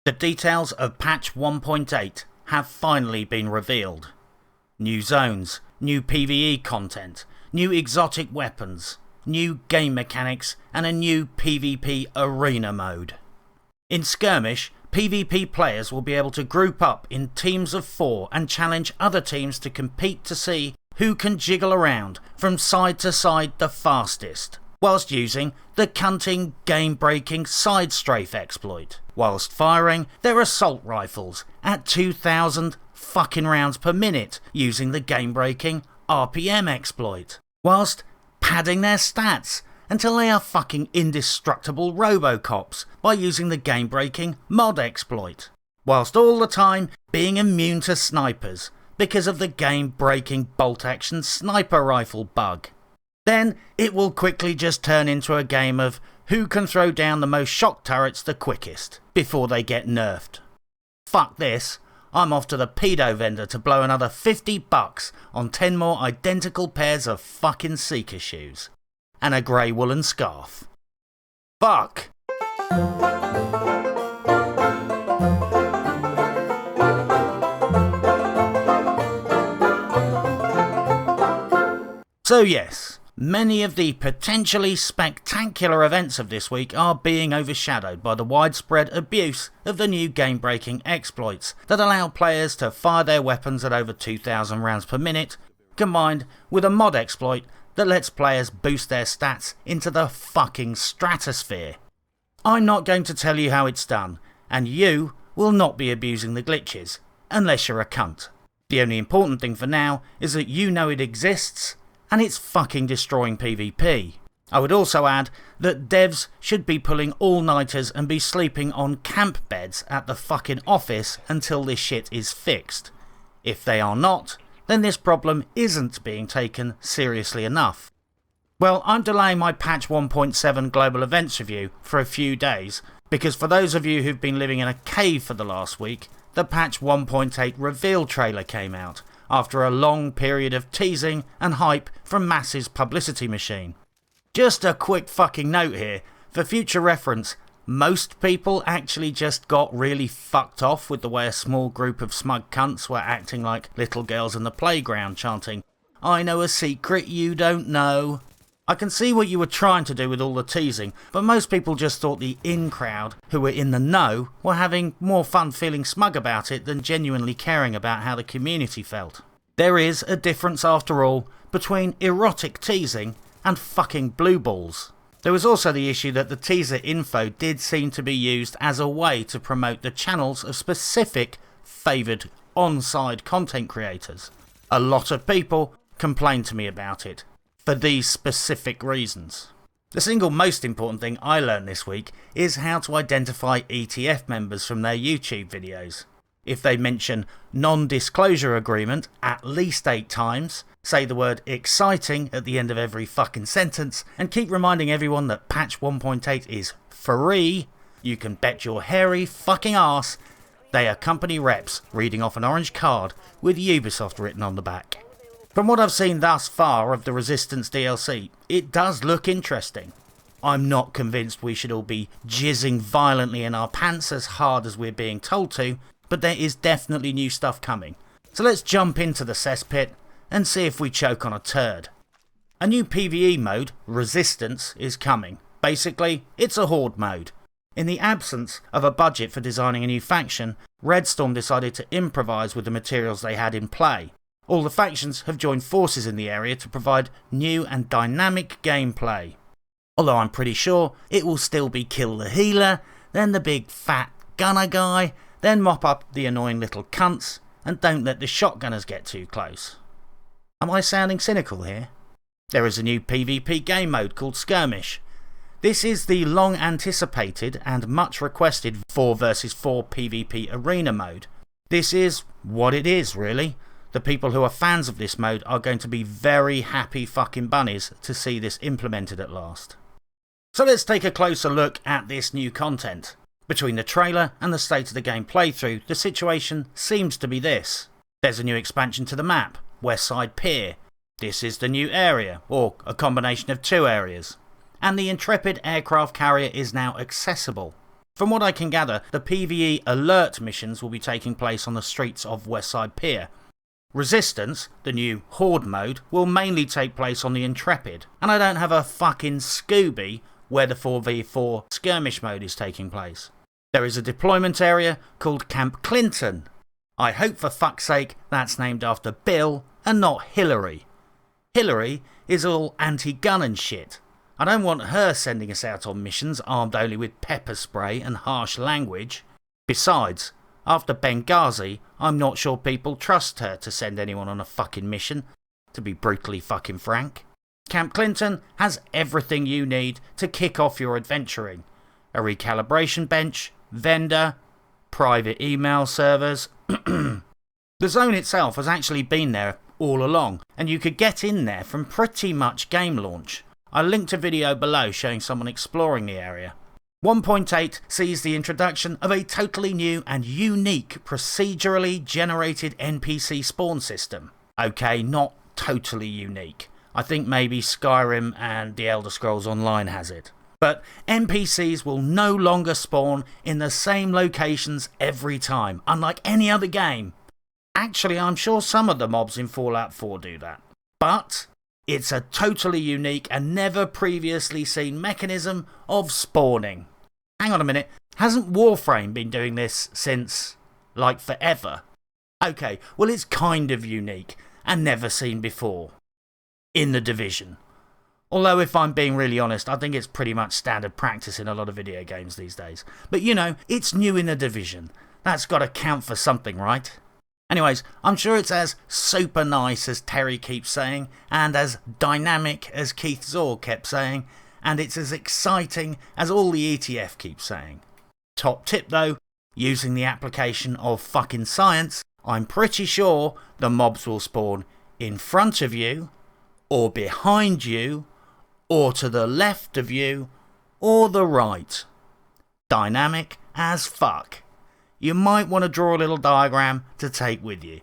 The details of patch 1.8 have finally been revealed. New zones, new PvE content, new exotic weapons, new game mechanics and a new PvP arena mode. In Skirmish, PvP players will be able to group up in teams of 4 and challenge other teams to compete to see who can jiggle around from side to side the fastest, whilst using the cunting, game-breaking side strafe exploit, whilst firing their assault rifles at 2,000 fucking rounds per minute using the game-breaking RPM exploit, whilst padding their stats until they are fucking indestructible Robocops by using the game-breaking mod exploit, whilst all the time being immune to snipers because of the game-breaking bolt-action sniper rifle bug. Then it will quickly just turn into a game of who can throw down the most shock turrets the quickest before they get nerfed. Fuck this, I'm off to the pedo vendor to blow another $50 on 10 more identical pairs of fucking Seeker shoes. And a grey woolen scarf. Fuck! So yes, many of the potentially spectacular events of this week are being overshadowed by the widespread abuse of the new game-breaking exploits that allow players to fire their weapons at over 2,000 rounds per minute, combined with a mod exploit that lets players boost their stats into the fucking stratosphere. I'm not going to tell you how it's done, and you will not be abusing the glitches, unless you're a cunt. The only important thing for now is that you know it exists, and it's fucking destroying PvP. I would also add that devs should be pulling all-nighters and be sleeping on camp beds at the fucking office until this shit is fixed. If they are not, then this problem isn't being taken seriously enough. Well, I'm delaying my patch 1.7 global events review for a few days, because for those of you who've been living in a cave for the last week, the patch 1.8 reveal trailer came out, after a long period of teasing and hype from Mass's publicity machine. Just a quick fucking note here, for future reference, most people actually just got really fucked off with the way a small group of smug cunts were acting like little girls in the playground chanting, "I know a secret you don't know." I can see what you were trying to do with all the teasing, but most people just thought the in-crowd, who were in the know, were having more fun feeling smug about it than genuinely caring about how the community felt. There is a difference after all between erotic teasing and fucking blue balls. There was also the issue that the teaser info did seem to be used as a way to promote the channels of specific favoured on-side content creators. A lot of people complained to me about it, for these specific reasons. The single most important thing I learned this week is how to identify ETF members from their YouTube videos. If they mention non-disclosure agreement at least 8 times, say the word exciting at the end of every fucking sentence, and keep reminding everyone that patch 1.8 is free, you can bet your hairy fucking arse they are company reps reading off an orange card with Ubisoft written on the back. From what I've seen thus far of the Resistance DLC, it does look interesting. I'm not convinced we should all be jizzing violently in our pants as hard as we're being told to, but there is definitely new stuff coming. So let's jump into the cesspit and see if we choke on a turd. A new PvE mode, Resistance, is coming. Basically, it's a horde mode. In the absence of a budget for designing a new faction, Redstorm decided to improvise with the materials they had in play. All the factions have joined forces in the area to provide new and dynamic gameplay. Although I'm pretty sure it will still be kill the healer, then the big fat gunner guy, then mop up the annoying little cunts, and don't let the shotgunners get too close. Am I sounding cynical here? There is a new PvP game mode called Skirmish. This is the long anticipated and much requested 4 vs 4 PvP arena mode. This is what it is really. The people who are fans of this mode are going to be very happy fucking bunnies to see this implemented at last. So let's take a closer look at this new content. Between the trailer and the state of the game playthrough, the situation seems to be this. There's a new expansion to the map, Westside Pier. This is the new area, or a combination of 2 areas. And the Intrepid aircraft carrier is now accessible. From what I can gather, the PvE alert missions will be taking place on the streets of Westside Pier. Resistance, the new Horde mode, will mainly take place on the Intrepid, and I don't have a fucking Scooby where the 4v4 skirmish mode is taking place. There is a deployment area called Camp Clinton. I hope for fuck's sake that's named after Bill and not Hillary. Hillary is all anti-gun and shit. I don't want her sending us out on missions armed only with pepper spray and harsh language. Besides, after Benghazi, I'm not sure people trust her to send anyone on a fucking mission, to be brutally fucking frank. Camp Clinton has everything you need to kick off your adventuring. A recalibration bench, vendor, private email servers. The zone itself has actually been there all along, and you could get in there from pretty much game launch. I linked a video below showing someone exploring the area. 1.8 sees the introduction of a totally new and unique procedurally generated NPC spawn system. Okay, not totally unique. I think maybe Skyrim and The Elder Scrolls Online has it. But NPCs will no longer spawn in the same locations every time, unlike any other game. Actually, I'm sure some of the mobs in Fallout 4 do that. But it's a totally unique and never previously seen mechanism of spawning. Hang on a minute, hasn't Warframe been doing this since, like, forever? Okay, well it's kind of unique and never seen before. In The Division. Although if I'm being really honest, I think it's pretty much standard practice in a lot of video games these days. But you know, it's new in The Division. That's got to count for something, right? Anyways, I'm sure it's as super nice as Terry keeps saying, and as dynamic as Keith Zorg kept saying, and it's as exciting as all the ETF keeps saying. Top tip though, using the application of fucking science, I'm pretty sure the mobs will spawn in front of you, or behind you, or to the left of you, or the right. Dynamic as fuck. You might want to draw a little diagram to take with you.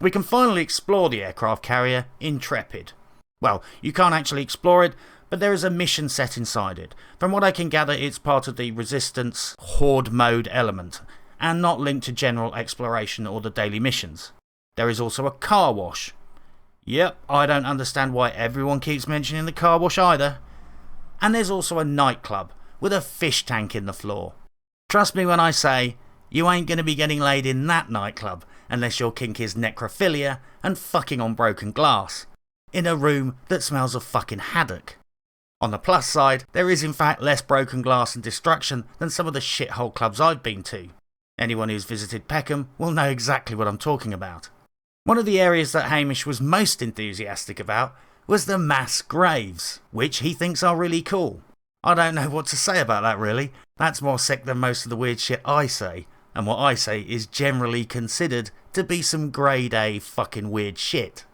We can finally explore the aircraft carrier Intrepid. Well, you can't actually explore it, but there is a mission set inside it. From what I can gather, it's part of the Resistance Horde mode element, and not linked to general exploration or the daily missions. There is also a car wash. Yep, I don't understand why everyone keeps mentioning the car wash either. And there's also a nightclub with a fish tank in the floor. Trust me when I say, you ain't going to be getting laid in that nightclub unless your kink is necrophilia and fucking on broken glass, in a room that smells of fucking haddock. On the plus side, there is in fact less broken glass and destruction than some of the shithole clubs I've been to. Anyone who's visited Peckham will know exactly what I'm talking about. One of the areas that Hamish was most enthusiastic about was the mass graves, which he thinks are really cool. I don't know what to say about that really. That's more sick than most of the weird shit I say, and what I say is generally considered to be some grade A fucking weird shit.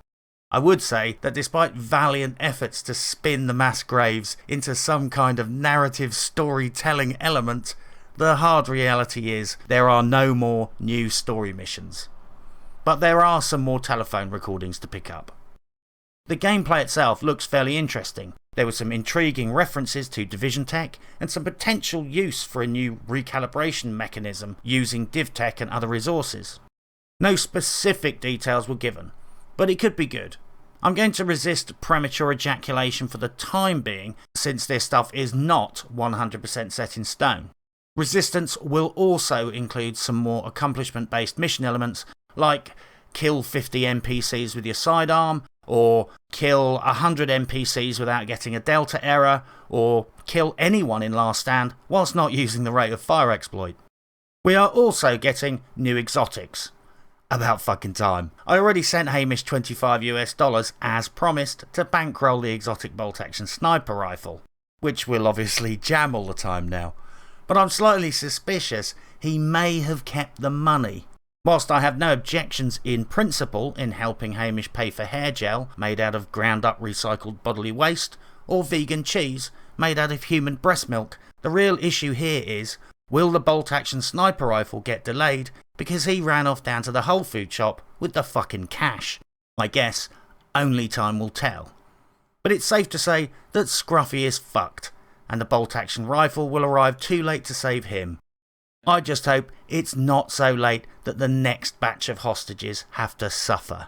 I would say that despite valiant efforts to spin the mass graves into some kind of narrative storytelling element, the hard reality is there are no more new story missions. But there are some more telephone recordings to pick up. The gameplay itself looks fairly interesting. There were some intriguing references to Division tech and some potential use for a new recalibration mechanism using div tech and other resources. No specific details were given, but it could be good. I'm going to resist premature ejaculation for the time being, since this stuff is not 100% set in stone. Resistance will also include some more accomplishment based mission elements, like kill 50 NPCs with your sidearm, or kill 100 NPCs without getting a delta error, or kill anyone in Last Stand whilst not using the rate of fire exploit. We are also getting new exotics. About fucking time. I already sent Hamish $25 as promised to bankroll the exotic bolt action sniper rifle, which will obviously jam all the time now. But I'm slightly suspicious he may have kept the money. Whilst I have no objections in principle in helping Hamish pay for hair gel made out of ground up recycled bodily waste, or vegan cheese made out of human breast milk, the real issue here is, will the bolt action sniper rifle get delayed because he ran off down to the Whole Food shop with the fucking cash? I guess only time will tell. But it's safe to say that Scruffy is fucked, and the bolt action rifle will arrive too late to save him. I just hope it's not so late that the next batch of hostages have to suffer.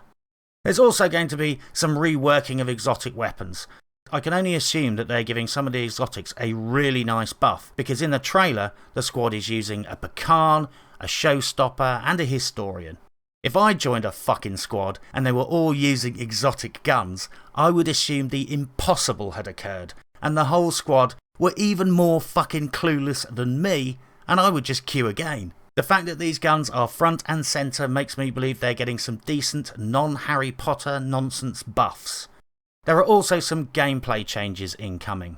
There's also going to be some reworking of exotic weapons. I can only assume that they're giving some of the exotics a really nice buff, because in the trailer the squad is using a pecan, a showstopper and a historian. If I joined a fucking squad and they were all using exotic guns, I would assume the impossible had occurred and the whole squad were even more fucking clueless than me, and I would just queue again. The fact that these guns are front and centre makes me believe they're getting some decent non-Harry Potter nonsense buffs. There are also some gameplay changes incoming.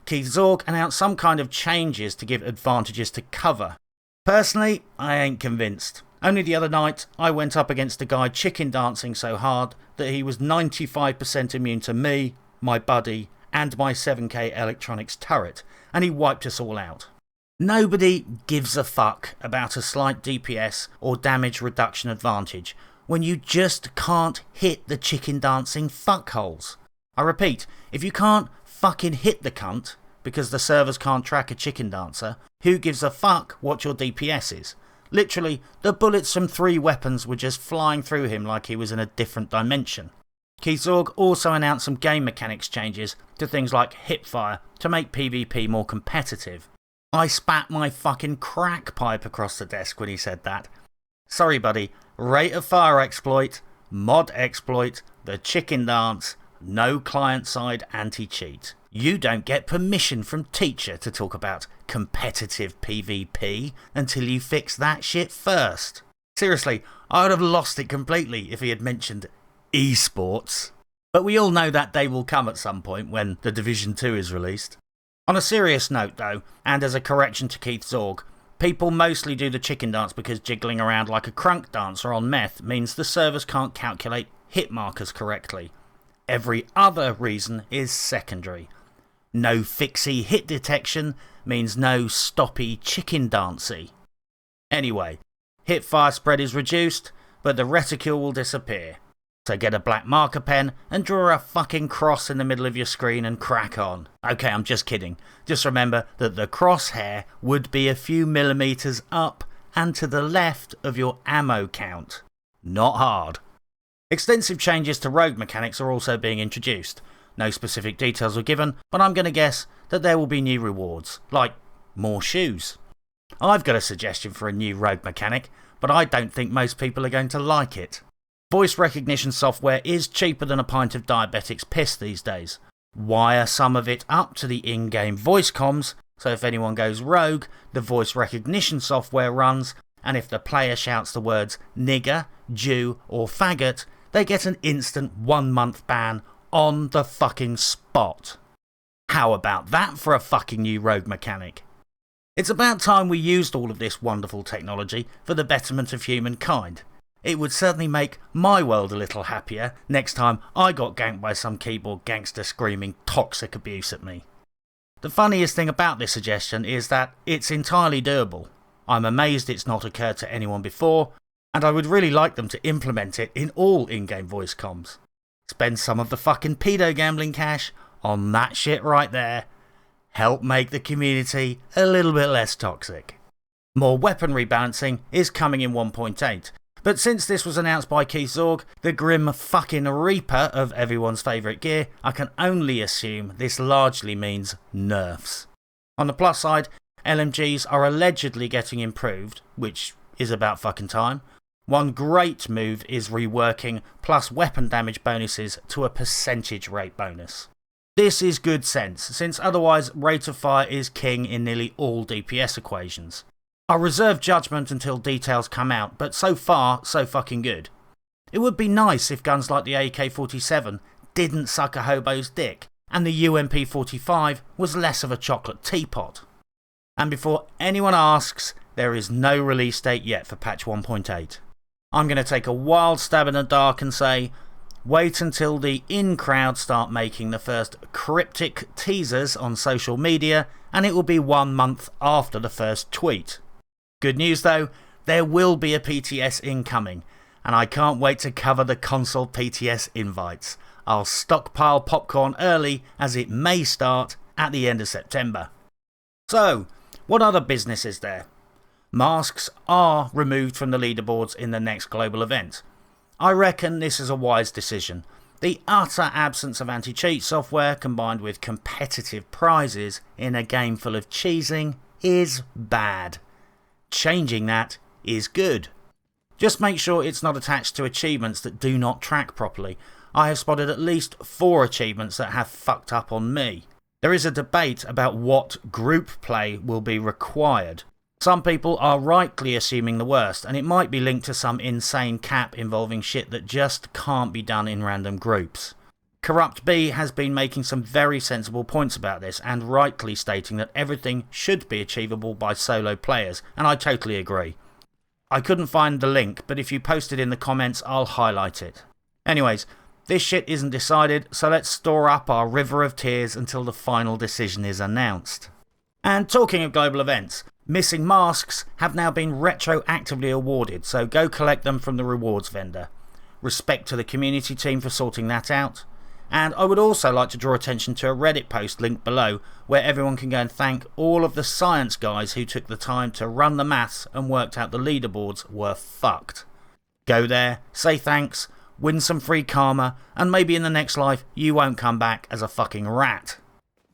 Keith Zorg announced some kind of changes to give advantages to cover. Personally, I ain't convinced. Only the other night, I went up against a guy chicken dancing so hard that he was 95% immune to me, my buddy, and my 7K electronics turret, and he wiped us all out. Nobody gives a fuck about a slight DPS or damage reduction advantage when you just can't hit the chicken dancing fuckholes. I repeat, if you can't fucking hit the cunt because the servers can't track a chicken dancer, who gives a fuck what your DPS is? Literally, the bullets from 3 weapons were just flying through him like he was in a different dimension. Keith Zorg also announced some game mechanics changes to things like hipfire to make PvP more competitive. I spat my fucking crack pipe across the desk when he said that. Sorry buddy, rate of fire exploit, mod exploit, the chicken dance, no client-side anti-cheat. You don't get permission from teacher to talk about competitive PvP until you fix that shit first. Seriously, I would have lost it completely if he had mentioned esports. But we all know that day will come at some point when the Division 2 is released. On a serious note though, and as a correction to Keith Zorg, people mostly do the chicken dance because jiggling around like a crunk dancer on meth means the servers can't calculate hit markers correctly. Every other reason is secondary. No fixie hit detection means no stoppy chicken dancey. Anyway, hit fire spread is reduced, but the reticule will disappear. So get a black marker pen and draw a fucking cross in the middle of your screen and crack on. Okay, I'm just kidding. Just remember that the crosshair would be a few millimeters up and to the left of your ammo count. Not hard. Extensive changes to rogue mechanics are also being introduced. No specific details were given, but I'm going to guess that there will be new rewards, like more shoes. I've got a suggestion for a new rogue mechanic, but I don't think most people are going to like it. Voice recognition software is cheaper than a pint of diabetic's piss these days. Wire some of it up to the in-game voice comms, so if anyone goes rogue, the voice recognition software runs, and if the player shouts the words nigger, Jew or faggot, they get an instant 1-month ban on the fucking spot. How about that for a fucking new rogue mechanic? It's about time we used all of this wonderful technology for the betterment of humankind. It would certainly make my world a little happier next time I got ganked by some keyboard gangster screaming toxic abuse at me. The funniest thing about this suggestion is that it's entirely doable. I'm amazed it's not occurred to anyone before, and I would really like them to implement it in all in-game voice comms. Spend some of the fucking pedo gambling cash on that shit right there. Help make the community a little bit less toxic. More weaponry balancing is coming in 1.8, but since this was announced by Keith Zorg, the grim fucking reaper of everyone's favourite gear, I can only assume this largely means nerfs. On the plus side, LMGs are allegedly getting improved, which is about fucking time. One great move is reworking plus weapon damage bonuses to a percentage rate bonus. This is good sense, since otherwise rate of fire is king in nearly all DPS equations. I'll reserve judgment until details come out, but so far, so fucking good. It would be nice if guns like the AK-47 didn't suck a hobo's dick, and the UMP-45 was less of a chocolate teapot. And before anyone asks, there is no release date yet for patch 1.8. I'm going to take a wild stab in the dark and say, wait until the in-crowd start making the first cryptic teasers on social media, and it will be 1 month after the first tweet. Good news though, there will be a PTS incoming, and I can't wait to cover the console PTS invites. I'll stockpile popcorn early as it may start at the end of September. So, what other business is there? Masks are removed from the leaderboards in the next global event. I reckon this is a wise decision. The utter absence of anti-cheat software combined with competitive prizes in a game full of cheesing is bad. Changing that is good. Just make sure it's not attached to achievements that do not track properly. I have spotted at least 4 achievements that have fucked up on me. There is a debate about what group play will be required. Some people are rightly assuming the worst, and it might be linked to some insane cap involving shit that just can't be done in random groups. Corrupt B has been making some very sensible points about this, and rightly stating that everything should be achievable by solo players, and I totally agree. I couldn't find the link, but if you post it in the comments, I'll highlight it. Anyways, this shit isn't decided, so let's store up our river of tears until the final decision is announced. And talking of global events, missing masks have now been retroactively awarded, so go collect them from the rewards vendor. Respect to the community team for sorting that out. And I would also like to draw attention to a Reddit post linked below where everyone can go and thank all of the science guys who took the time to run the maths and worked out the leaderboards were fucked. Go there, say thanks, win some free karma, and maybe in the next life you won't come back as a fucking rat.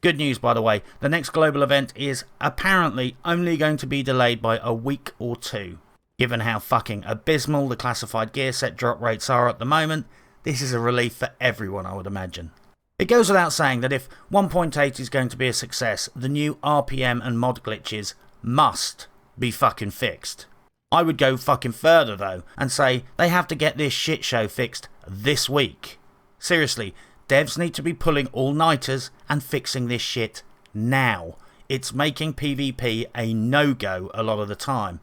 Good news, by the way, the next global event is apparently only going to be delayed by a week or 2. Given how fucking abysmal the classified gear set drop rates are at the moment, this is a relief for everyone, I would imagine. It goes without saying that if 1.8 is going to be a success, the new RPM and mod glitches must be fucking fixed. I would go fucking further though and say they have to get this shit show fixed this week. Seriously, devs need to be pulling all-nighters and fixing this shit now. It's making PvP a no-go a lot of the time.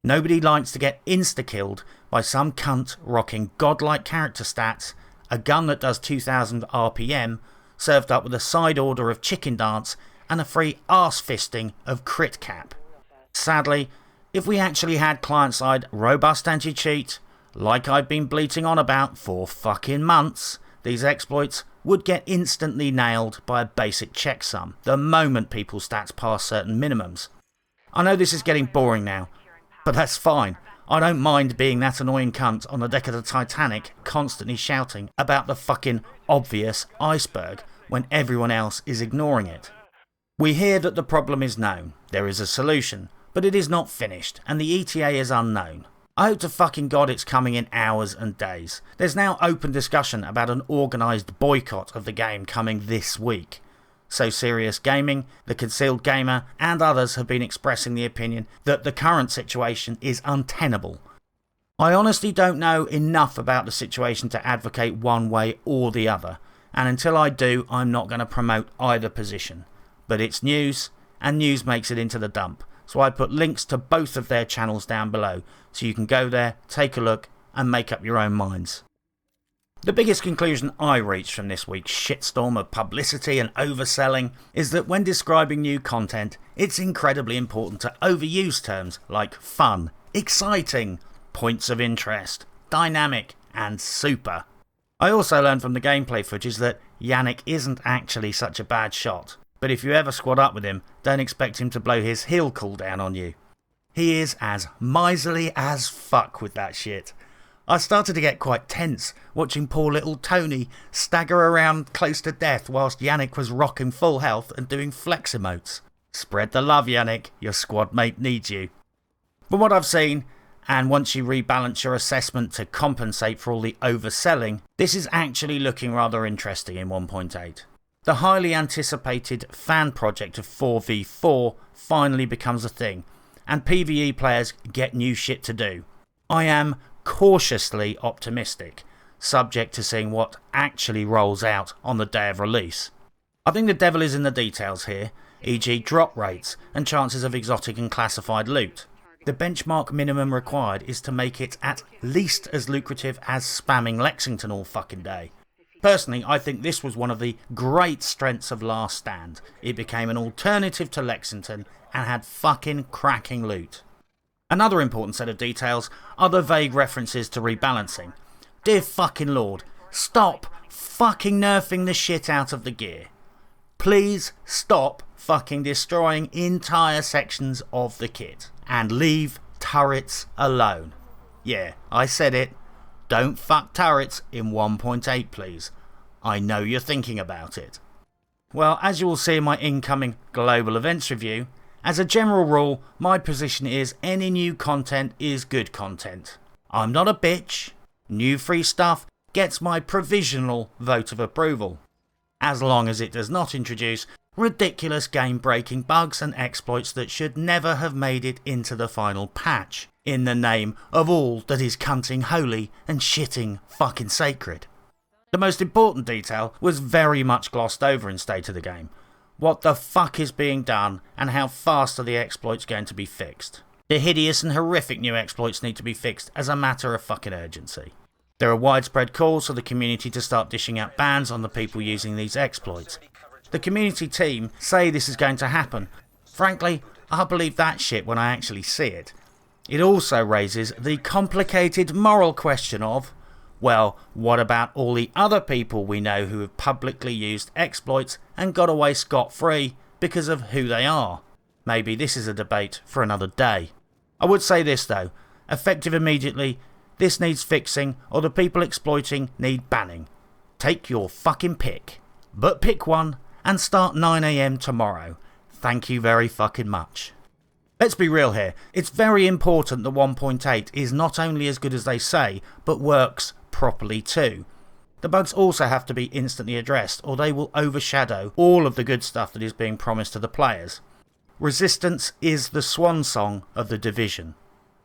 Nobody likes to get insta-killed by some cunt rocking godlike character stats, a gun that does 2000 RPM, served up with a side order of chicken dance and a free arse-fisting of crit cap. Sadly, if we actually had client-side robust anti-cheat, like I've been bleating on about for fucking months, these exploits would get instantly nailed by a basic checksum the moment people's stats pass certain minimums. I know this is getting boring now, but that's fine. I don't mind being that annoying cunt on the deck of the Titanic constantly shouting about the fucking obvious iceberg when everyone else is ignoring it. We hear that the problem is known, there is a solution, but it is not finished and the ETA is unknown. I hope to fucking God it's coming in hours and days. There's now open discussion about an organised boycott of the game coming this week. SoSerious Gaming, The Concealed Gamer and others have been expressing the opinion that the current situation is untenable. I honestly don't know enough about the situation to advocate one way or the other, and until I do I'm not going to promote either position. But it's news, and news makes it into the dump, so I put links to both of their channels down below so you can go there, take a look and make up your own minds. The biggest conclusion I reached from this week's shitstorm of publicity and overselling is that when describing new content, it's incredibly important to overuse terms like fun, exciting, points of interest, dynamic and super. I also learned from the gameplay footage that Yannick isn't actually such a bad shot, but if you ever squad up with him, don't expect him to blow his heal cooldown on you. He is as miserly as fuck with that shit. I started to get quite tense watching poor little Tony stagger around close to death whilst Yannick was rocking full health and doing flex emotes. Spread the love, Yannick, your squad mate needs you. From what I've seen, and once you rebalance your assessment to compensate for all the overselling, this is actually looking rather interesting in 1.8. The highly anticipated fan project of 4v4 finally becomes a thing, and PvE players get new shit to do. I am cautiously optimistic, subject to seeing what actually rolls out on the day of release. I think the devil is in the details here, e.g. drop rates and chances of exotic and classified loot. The benchmark minimum required is to make it at least as lucrative as spamming Lexington all fucking day. Personally, I think this was one of the great strengths of Last Stand. It became an alternative to Lexington and had fucking cracking loot. Another important set of details are the vague references to rebalancing. Dear fucking lord, stop fucking nerfing the shit out of the gear. Please stop fucking destroying entire sections of the kit. and leave turrets alone. Yeah, I said it. Don't fuck turrets in 1.8 please. I know you're thinking about it. Well, as you will see in my incoming global events review, as a general rule, my position is any new content is good content. I'm not a bitch. New free stuff gets my provisional vote of approval, as long as it does not introduce ridiculous game-breaking bugs and exploits that should never have made it into the final patch, in the name of all that is cunting holy and shitting fucking sacred. The most important detail was very much glossed over in State of the Game. What the fuck is being done and how fast are the exploits going to be fixed? The hideous and horrific new exploits need to be fixed as a matter of fucking urgency. There are widespread calls for the community to start dishing out bans on the people using these exploits. The community team say this is going to happen. Frankly, I'll believe that shit when I actually see it. It also raises the complicated moral question of, well, what about all the other people we know who have publicly used exploits and got away scot-free because of who they are? Maybe this is a debate for another day. I would say this though, effective immediately, this needs fixing or the people exploiting need banning. Take your fucking pick. But pick one and start 9 AM tomorrow. Thank you very fucking much. Let's be real here, it's very important that 1.8 is not only as good as they say, but works properly too. The bugs also have to be instantly addressed or they will overshadow all of the good stuff that is being promised to the players. Resistance is the swan song of the Division.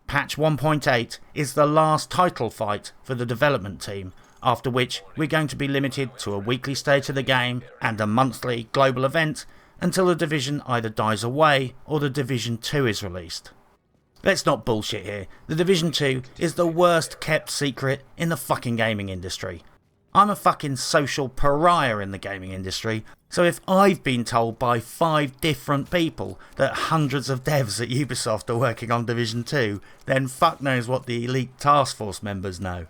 Patch 1.8 is the last title fight for the development team, after which we're going to be limited to a weekly state of the game and a monthly global event until the Division either dies away or the Division 2 is released. Let's not bullshit here, the Division 2 is the worst kept secret in the fucking gaming industry. I'm a fucking social pariah in the gaming industry, so if I've been told by 5 different people that hundreds of devs at Ubisoft are working on Division 2, then fuck knows what the elite task force members know.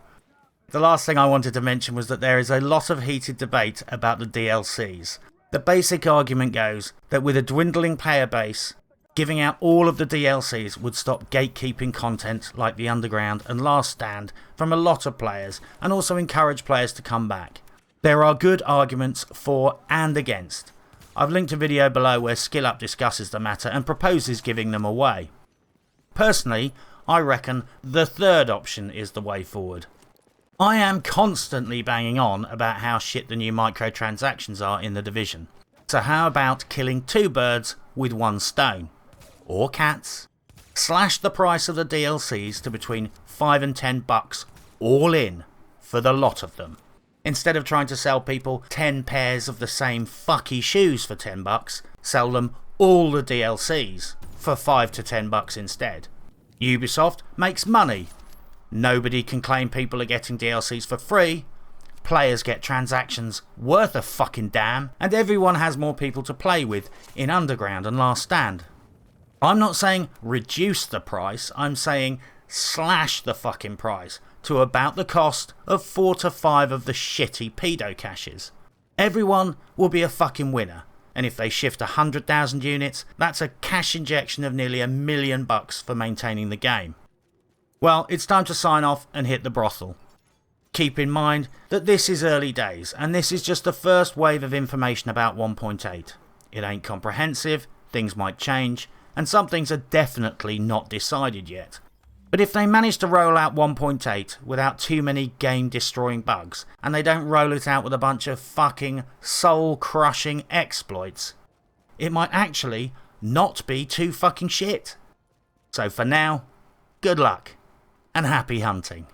The last thing I wanted to mention was that there is a lot of heated debate about the DLCs. The basic argument goes that with a dwindling player base, giving out all of the DLCs would stop gatekeeping content like the Underground and Last Stand from a lot of players and also encourage players to come back. There are good arguments for and against. I've linked a video below where SkillUp discusses the matter and proposes giving them away. Personally, I reckon the third option is the way forward. I am constantly banging on about how shit the new microtransactions are in the Division. So how about killing 2 birds with 1 stone? Or cats? Slash the price of the DLCs to between $5 and $10 all in for the lot of them. Instead of trying to sell people 10 pairs of the same fucky shoes for $10, sell them all the DLCs for $5 to $10 instead. Ubisoft makes money. Nobody can claim people are getting DLCs for free. Players get transactions worth a fucking damn, and everyone has more people to play with in Underground and Last Stand. I'm not saying reduce the price, I'm saying slash the fucking price to about the cost of 4 to 5 of the shitty pedo caches. Everyone will be a fucking winner, and if they shift 100,000 units, that's a cash injection of nearly $1 million for maintaining the game. Well, it's time to sign off and hit the brothel. Keep in mind that this is early days, and this is just the first wave of information about 1.8. It ain't comprehensive, things might change, and some things are definitely not decided yet. But if they manage to roll out 1.8 without too many game-destroying bugs, and they don't roll it out with a bunch of fucking soul-crushing exploits, it might actually not be too fucking shit. So for now, good luck and happy hunting.